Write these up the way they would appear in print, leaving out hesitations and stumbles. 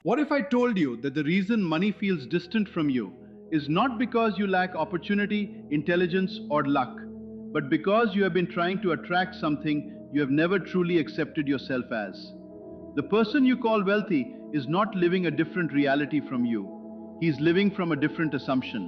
What if I told you that the reason money feels distant from you is not because you lack opportunity, intelligence, or luck, but because you have been trying to attract something you have never truly accepted yourself as? The person you call wealthy is not living a different reality from you. He is living from a different assumption.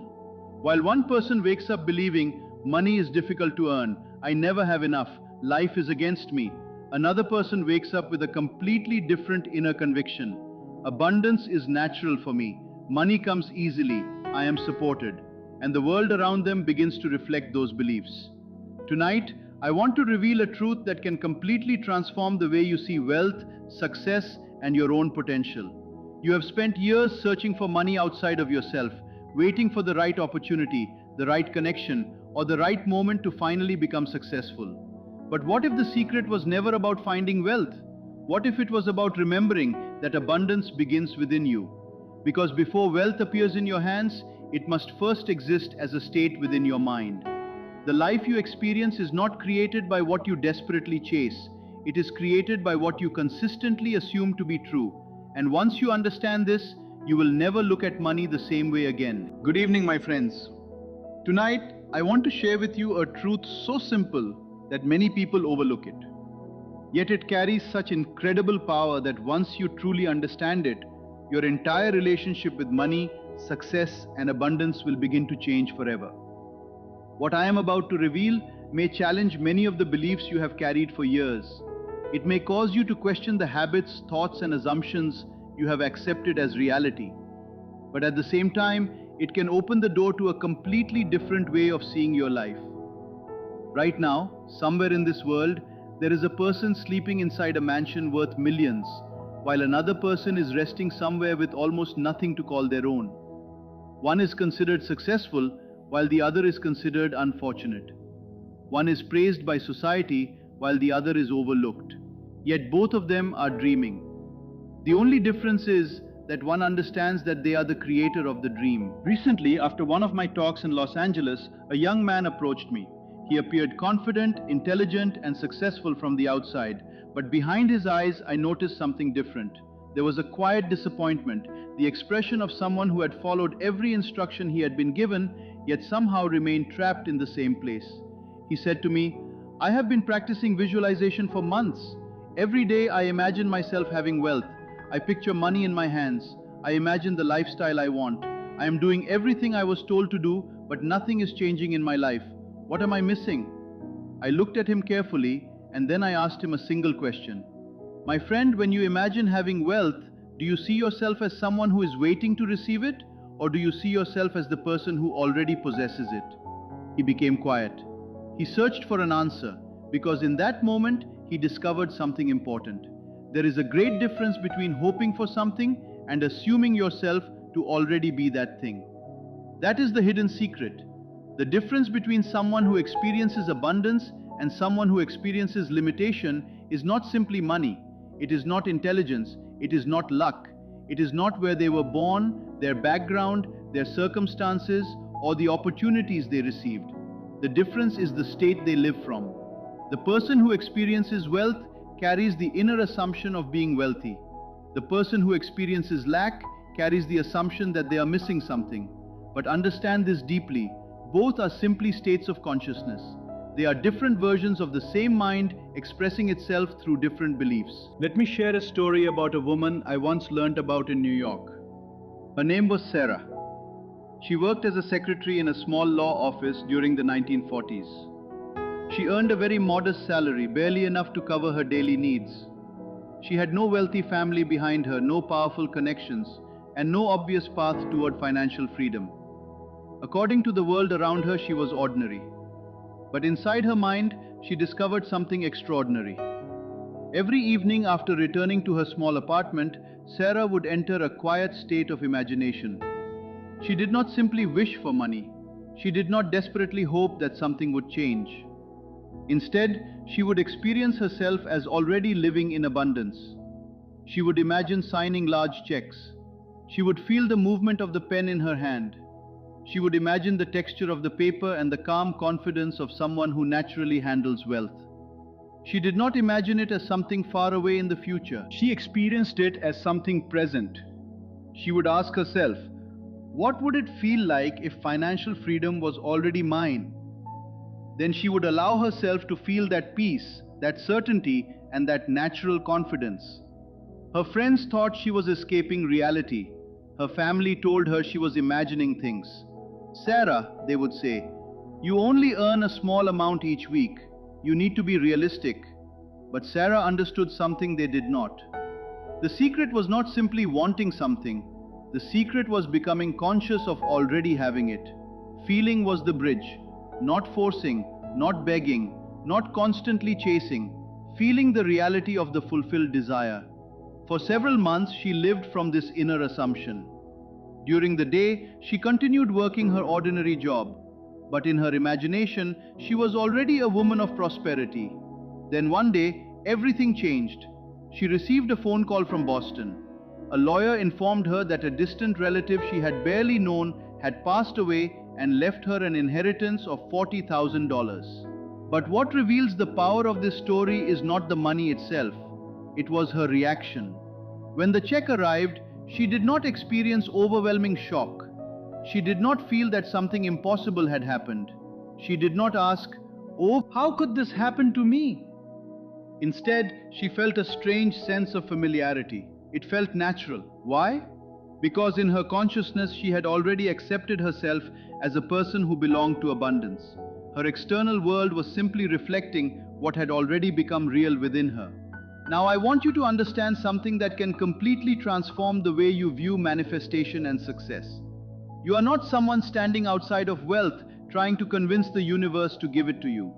While one person wakes up believing money is difficult to earn, I never have enough, life is against me, another person wakes up with a completely different inner conviction. Abundance is natural for me. Money comes easily. I am supported. And the world around them begins to reflect those beliefs. Tonight, I want to reveal a truth that can completely transform the way you see wealth, success, and your own potential. You have spent years searching for money outside of yourself, waiting for the right opportunity, the right connection, or the right moment to finally become successful. But what if the secret was never about finding wealth? What if it was about remembering that abundance begins within you? Because before wealth appears in your hands, it must first exist as a state within your mind. The life you experience is not created by what you desperately chase. It is created by what you consistently assume to be true. And once you understand this, you will never look at money the same way again. Good evening, my friends. Tonight, I want to share with you a truth so simple that many people overlook it. Yet it carries such incredible power that once you truly understand it, your entire relationship with money, success, and abundance will begin to change forever. What I am about to reveal may challenge many of the beliefs you have carried for years. It may cause you to question the habits, thoughts, and assumptions you have accepted as reality. But at the same time, it can open the door to a completely different way of seeing your life. Right now, somewhere in this world, there is a person sleeping inside a mansion worth millions, while another person is resting somewhere with almost nothing to call their own. One is considered successful, while the other is considered unfortunate. One is praised by society, while the other is overlooked. Yet both of them are dreaming. The only difference is that one understands that they are the creator of the dream. Recently, after one of my talks in Los Angeles, a young man approached me. He appeared confident, intelligent, and successful from the outside, but behind his eyes I noticed something different. There was a quiet disappointment, the expression of someone who had followed every instruction he had been given, yet somehow remained trapped in the same place. He said to me, "I have been practicing visualization for months. Every day I imagine myself having wealth. I picture money in my hands. I imagine the lifestyle I want. I am doing everything I was told to do, but nothing is changing in my life. What am I missing?" I looked at him carefully and then I asked him a single question. "My friend, when you imagine having wealth, do you see yourself as someone who is waiting to receive it, or do you see yourself as the person who already possesses it?" He became quiet. He searched for an answer because in that moment he discovered something important. There is a great difference between hoping for something and assuming yourself to already be that thing. That is the hidden secret. The difference between someone who experiences abundance and someone who experiences limitation is not simply money. It is not intelligence. It is not luck. It is not where they were born, their background, their circumstances, or the opportunities they received. The difference is the state they live from. The person who experiences wealth carries the inner assumption of being wealthy. The person who experiences lack carries the assumption that they are missing something. But understand this deeply. Both are simply states of consciousness. They are different versions of the same mind expressing itself through different beliefs. Let me share a story about a woman I once learnt about in New York. Her name was Sarah. She worked as a secretary in a small law office during the 1940s. She earned a very modest salary, barely enough to cover her daily needs. She had no wealthy family behind her, no powerful connections, and no obvious path toward financial freedom. According to the world around her, she was ordinary. But inside her mind, she discovered something extraordinary. Every evening after returning to her small apartment, Sarah would enter a quiet state of imagination. She did not simply wish for money. She did not desperately hope that something would change. Instead, she would experience herself as already living in abundance. She would imagine signing large checks. She would feel the movement of the pen in her hand. She would imagine the texture of the paper and the calm confidence of someone who naturally handles wealth. She did not imagine it as something far away in the future. She experienced it as something present. She would ask herself, what would it feel like if financial freedom was already mine? Then she would allow herself to feel that peace, that certainty, and that natural confidence. Her friends thought she was escaping reality. Her family told her she was imagining things. Sarah, they would say, you only earn a small amount each week. You need to be realistic. But Sarah understood something they did not. The secret was not simply wanting something. The secret was becoming conscious of already having it. Feeling was the bridge. Not forcing, not begging, not constantly chasing. Feeling the reality of the fulfilled desire. For several months, she lived from this inner assumption. During the day, she continued working her ordinary job. But in her imagination, she was already a woman of prosperity. Then one day, everything changed. She received a phone call from Boston. A lawyer informed her that a distant relative she had barely known had passed away and left her an inheritance of $40,000. But what reveals the power of this story is not the money itself. It was her reaction. When the check arrived, she did not experience overwhelming shock. She did not feel that something impossible had happened. She did not ask, "Oh, how could this happen to me?" Instead, she felt a strange sense of familiarity. It felt natural. Why? Because in her consciousness, she had already accepted herself as a person who belonged to abundance. Her external world was simply reflecting what had already become real within her. Now, I want you to understand something that can completely transform the way you view manifestation and success. You are not someone standing outside of wealth trying to convince the universe to give it to you.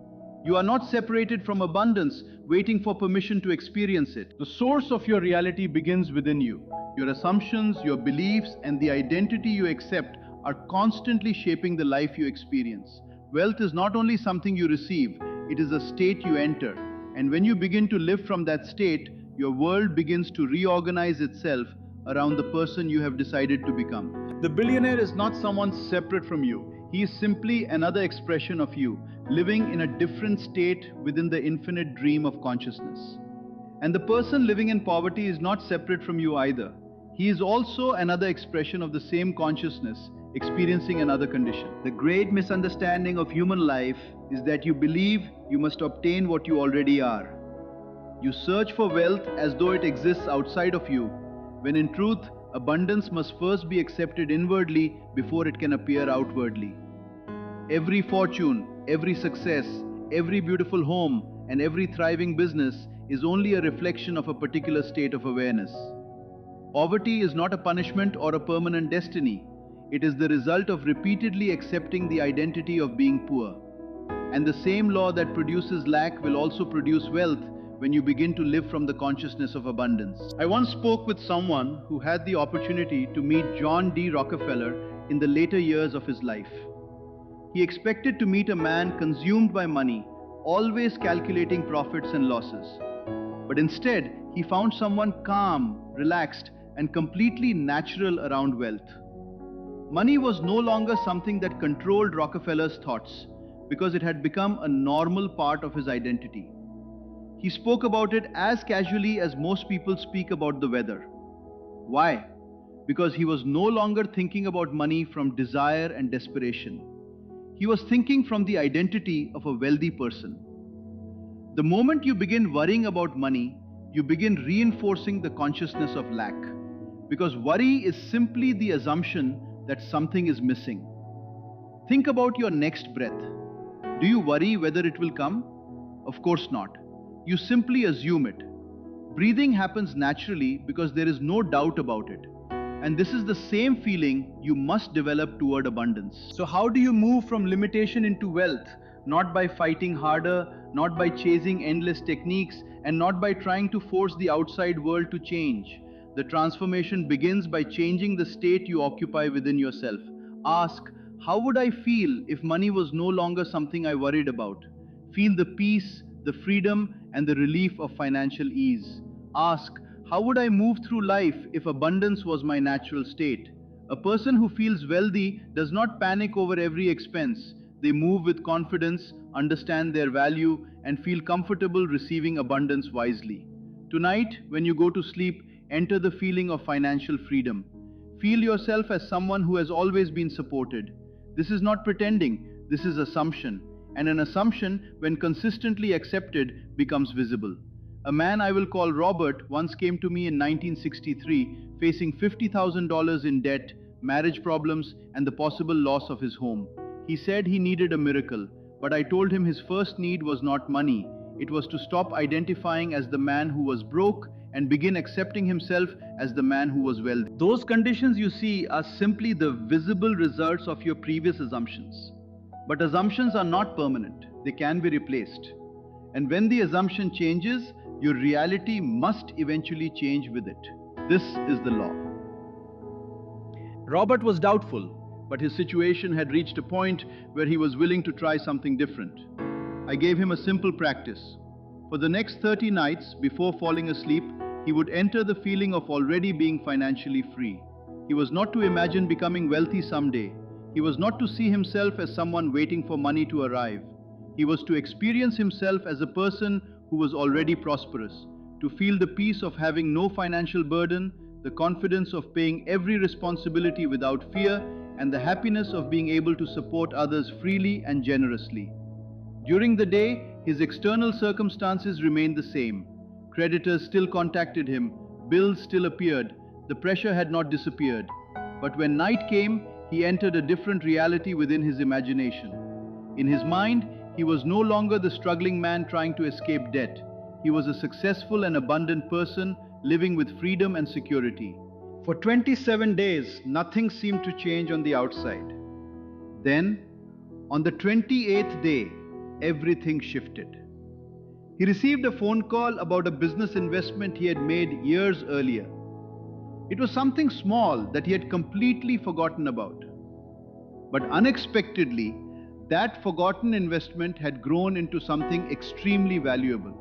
You are not separated from abundance, waiting for permission to experience it. The source of your reality begins within you. Your assumptions, your beliefs, and the identity you accept are constantly shaping the life you experience. Wealth is not only something you receive, it is a state you enter. And when you begin to live from that state, your world begins to reorganize itself around the person you have decided to become. The billionaire is not someone separate from you. He is simply another expression of you, living in a different state within the infinite dream of consciousness. And the person living in poverty is not separate from you either. He is also another expression of the same consciousness, experiencing another condition. The great misunderstanding of human life is that you believe you must obtain what you already are. You search for wealth as though it exists outside of you, when in truth, abundance must first be accepted inwardly before it can appear outwardly. Every fortune, every success, every beautiful home, and every thriving business is only a reflection of a particular state of awareness. Poverty is not a punishment or a permanent destiny. It is the result of repeatedly accepting the identity of being poor. And the same law that produces lack will also produce wealth when you begin to live from the consciousness of abundance. I once spoke with someone who had the opportunity to meet John D. Rockefeller in the later years of his life. He expected to meet a man consumed by money, always calculating profits and losses. But instead, he found someone calm, relaxed, and completely natural around wealth. Money was no longer something that controlled Rockefeller's thoughts because it had become a normal part of his identity. He spoke about it as casually as most people speak about the weather. Why? Because he was no longer thinking about money from desire and desperation. He was thinking from the identity of a wealthy person. The moment you begin worrying about money, you begin reinforcing the consciousness of lack. Because worry is simply the assumption that something is missing. Think about your next breath. Do you worry whether it will come? Of course not. You simply assume it. Breathing happens naturally because there is no doubt about it. And this is the same feeling you must develop toward abundance. So how do you move from limitation into wealth? Not by fighting harder, not by chasing endless techniques, and not by trying to force the outside world to change. The transformation begins by changing the state you occupy within yourself. Ask, how would I feel if money was no longer something I worried about? Feel the peace, the freedom, and the relief of financial ease. Ask, how would I move through life if abundance was my natural state? A person who feels wealthy does not panic over every expense. They move with confidence, understand their value, and feel comfortable receiving abundance wisely. Tonight, when you go to sleep, enter the feeling of financial freedom. Feel yourself as someone who has always been supported. This is not pretending, this is assumption. And an assumption, when consistently accepted, becomes visible. A man I will call Robert once came to me in 1963 facing $50,000 in debt, marriage problems, and the possible loss of his home. He said he needed a miracle, but I told him his first need was not money. It was to stop identifying as the man who was broke and begin accepting himself as the man who was wealthy. Those conditions you see are simply the visible results of your previous assumptions. But assumptions are not permanent, they can be replaced. And when the assumption changes, your reality must eventually change with it. This is the law. Robert was doubtful, but his situation had reached a point where he was willing to try something different. I gave him a simple practice. For the next 30 nights, before falling asleep, he would enter the feeling of already being financially free. He was not to imagine becoming wealthy someday. He was not to see himself as someone waiting for money to arrive. He was to experience himself as a person who was already prosperous, to feel the peace of having no financial burden, the confidence of paying every responsibility without fear, and the happiness of being able to support others freely and generously. During the day, his external circumstances remained the same. Creditors still contacted him, bills still appeared, the pressure had not disappeared. But when night came, he entered a different reality within his imagination. In his mind, he was no longer the struggling man trying to escape debt. He was a successful and abundant person living with freedom and security. For 27 days, nothing seemed to change on the outside. Then, on the 28th day, everything shifted. He received a phone call about a business investment he had made years earlier. It was something small that he had completely forgotten about. But unexpectedly, that forgotten investment had grown into something extremely valuable.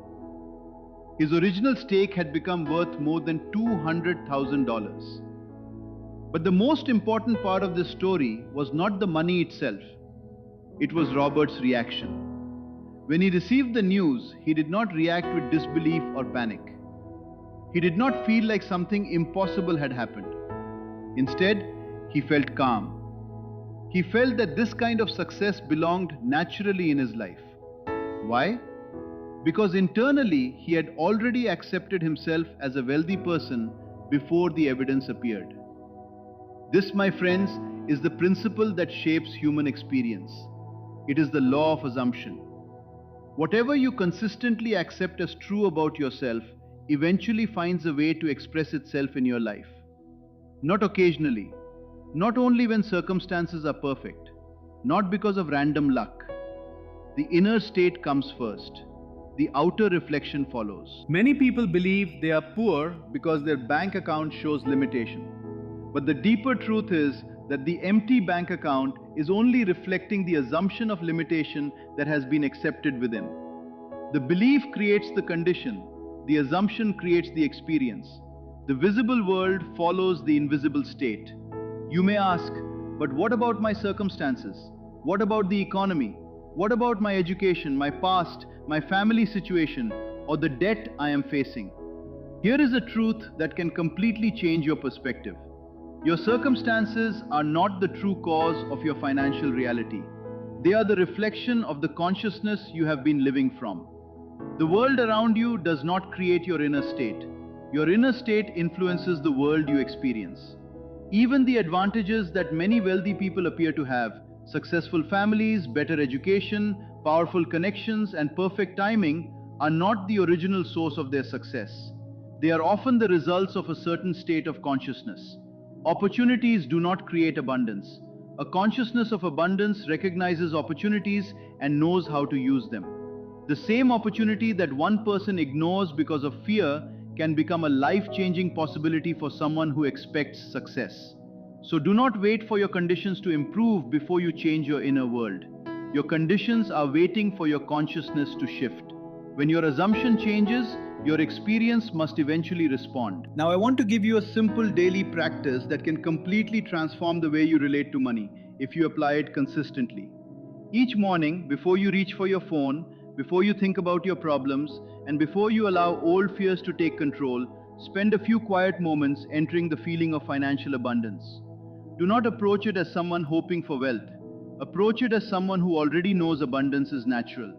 His original stake had become worth more than $200,000. But the most important part of this story was not the money itself. It was Robert's reaction. When he received the news, he did not react with disbelief or panic. He did not feel like something impossible had happened. Instead, he felt calm. He felt that this kind of success belonged naturally in his life. Why? Because internally, he had already accepted himself as a wealthy person before the evidence appeared. This, my friends, is the principle that shapes human experience. It is the law of assumption. Whatever you consistently accept as true about yourself eventually finds a way to express itself in your life. Not occasionally, not only when circumstances are perfect, not because of random luck. The inner state comes first. The outer reflection follows. Many people believe they are poor because their bank account shows limitation. But the deeper truth is that the empty bank account is only reflecting the assumption of limitation that has been accepted within. The belief creates the condition, the assumption creates the experience. The visible world follows the invisible state. You may ask, but what about my circumstances? What about the economy? What about my education, my past, my family situation, or the debt I am facing? Here is a truth that can completely change your perspective. Your circumstances are not the true cause of your financial reality. They are the reflection of the consciousness you have been living from. The world around you does not create your inner state. Your inner state influences the world you experience. Even the advantages that many wealthy people appear to have, successful families, better education, powerful connections, and perfect timing, are not the original source of their success. They are often the results of a certain state of consciousness. Opportunities do not create abundance. A consciousness of abundance recognizes opportunities and knows how to use them. The same opportunity that one person ignores because of fear can become a life-changing possibility for someone who expects success. So do not wait for your conditions to improve before you change your inner world. Your conditions are waiting for your consciousness to shift. When your assumption changes, your experience must eventually respond. Now I want to give you a simple daily practice that can completely transform the way you relate to money if you apply it consistently. Each morning, before you reach for your phone, before you think about your problems, and before you allow old fears to take control, Spend a few quiet moments entering the feeling of financial abundance. Do not approach it as someone hoping for wealth. Approach it as someone who already knows abundance is natural.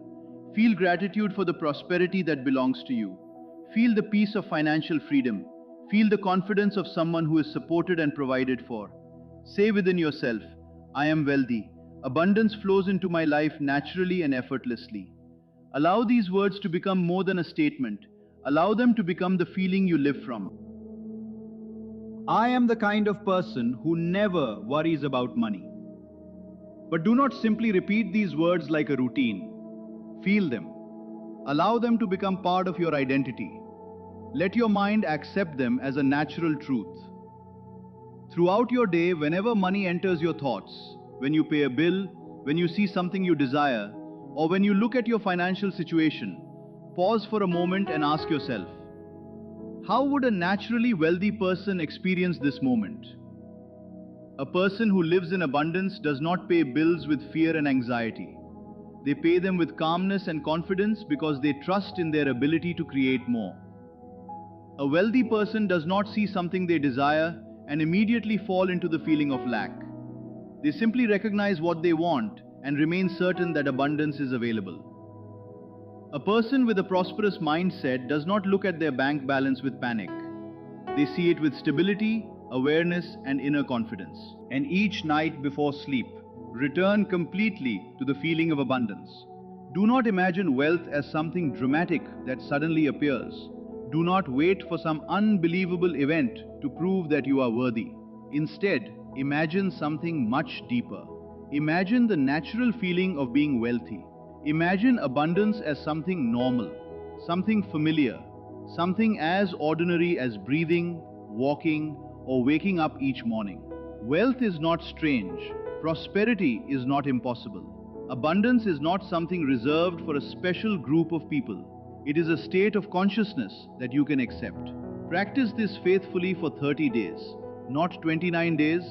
Feel gratitude for the prosperity that belongs to you. Feel the peace of financial freedom. Feel the confidence of someone who is supported and provided for. Say within yourself, I am wealthy. Abundance flows into my life naturally and effortlessly. Allow these words to become more than a statement. Allow them to become the feeling you live from. I am the kind of person who never worries about money. But do not simply repeat these words like a routine. Feel them. Allow them to become part of your identity. Let your mind accept them as a natural truth. Throughout your day, whenever money enters your thoughts, when you pay a bill, when you see something you desire, or when you look at your financial situation, pause for a moment and ask yourself, how would a naturally wealthy person experience this moment? A person who lives in abundance does not pay bills with fear and anxiety. They pay them with calmness and confidence because they trust in their ability to create more. A wealthy person does not see something they desire and immediately fall into the feeling of lack. They simply recognize what they want and remain certain that abundance is available. A person with a prosperous mindset does not look at their bank balance with panic. They see it with stability, awareness, and inner confidence. And each night before sleep, return completely to the feeling of abundance. Do not imagine wealth as something dramatic that suddenly appears. Do not wait for some unbelievable event to prove that you are worthy. Instead, imagine something much deeper. Imagine the natural feeling of being wealthy. Imagine abundance as something normal, something familiar, something as ordinary as breathing, walking, or waking up each morning. Wealth is not strange. Prosperity is not impossible. Abundance is not something reserved for a special group of people. It is a state of consciousness that you can accept. Practice this faithfully for 30 days. Not 29 days,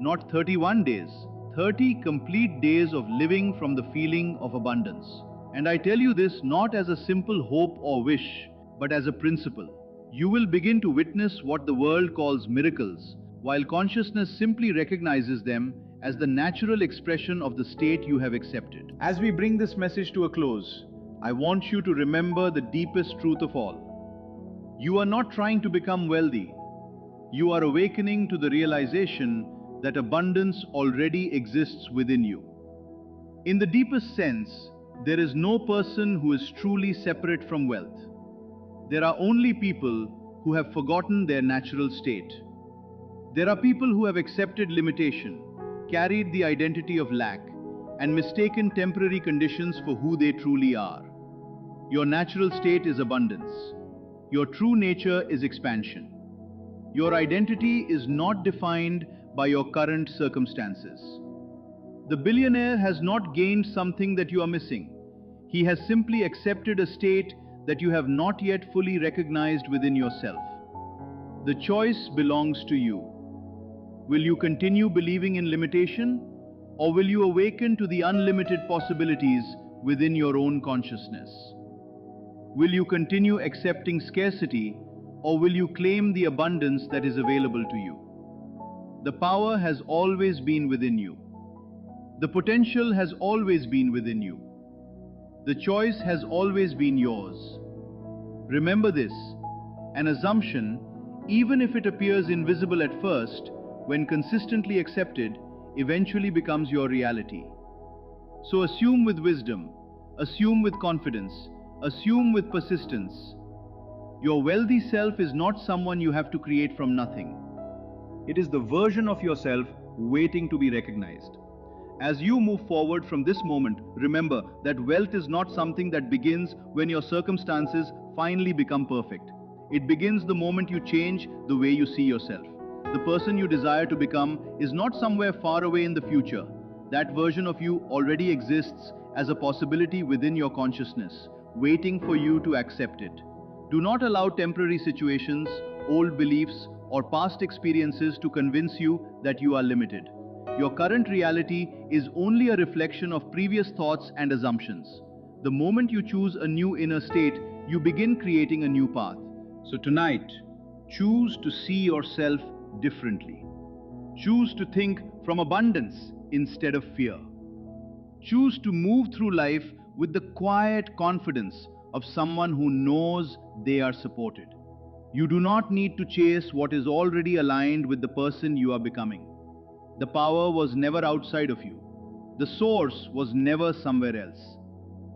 not 31 days. 30 complete days of living from the feeling of abundance. And I tell you this not as a simple hope or wish, but as a principle. You will begin to witness what the world calls miracles, while consciousness simply recognizes them as the natural expression of the state you have accepted. As we bring this message to a close, I want you to remember the deepest truth of all. You are not trying to become wealthy. You are awakening to the realization that abundance already exists within you. In the deepest sense, there is no person who is truly separate from wealth. There are only people who have forgotten their natural state. There are people who have accepted limitation, carried the identity of lack, and mistaken temporary conditions for who they truly are. Your natural state is abundance. Your true nature is expansion. Your identity is not defined by your current circumstances. The billionaire has not gained something that you are missing. He has simply accepted a state that you have not yet fully recognized within yourself. The choice belongs to you. Will you continue believing in limitation, or will you awaken to the unlimited possibilities within your own consciousness? Will you continue accepting scarcity, or will you claim the abundance that is available to you? The power has always been within you. The potential has always been within you. The choice has always been yours. Remember this, an assumption, even if it appears invisible at first, when consistently accepted, eventually becomes your reality. So assume with wisdom, assume with confidence, assume with persistence. Your wealthy self is not someone you have to create from nothing. It is the version of yourself waiting to be recognized. As you move forward from this moment, remember that wealth is not something that begins when your circumstances finally become perfect. It begins the moment you change the way you see yourself. The person you desire to become is not somewhere far away in the future. That version of you already exists as a possibility within your consciousness, waiting for you to accept it. Do not allow temporary situations, old beliefs, or past experiences to convince you that you are limited. Your current reality is only a reflection of previous thoughts and assumptions. The moment you choose a new inner state, you begin creating a new path. So tonight, Choose to see yourself differently. Choose to think from abundance instead of fear. Choose to move through life with the quiet confidence of someone who knows they are supported. You do not need to chase what is already aligned with the person you are becoming. The power was never outside of you. The source was never somewhere else.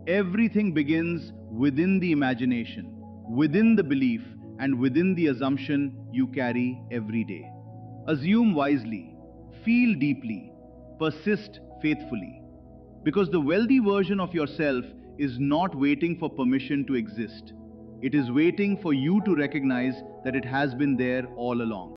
Everything begins within the imagination, within the belief, and within the assumption you carry every day. Assume wisely, feel deeply, persist faithfully. Because the wealthy version of yourself is not waiting for permission to exist. It is waiting for you to recognize that it has been there all along.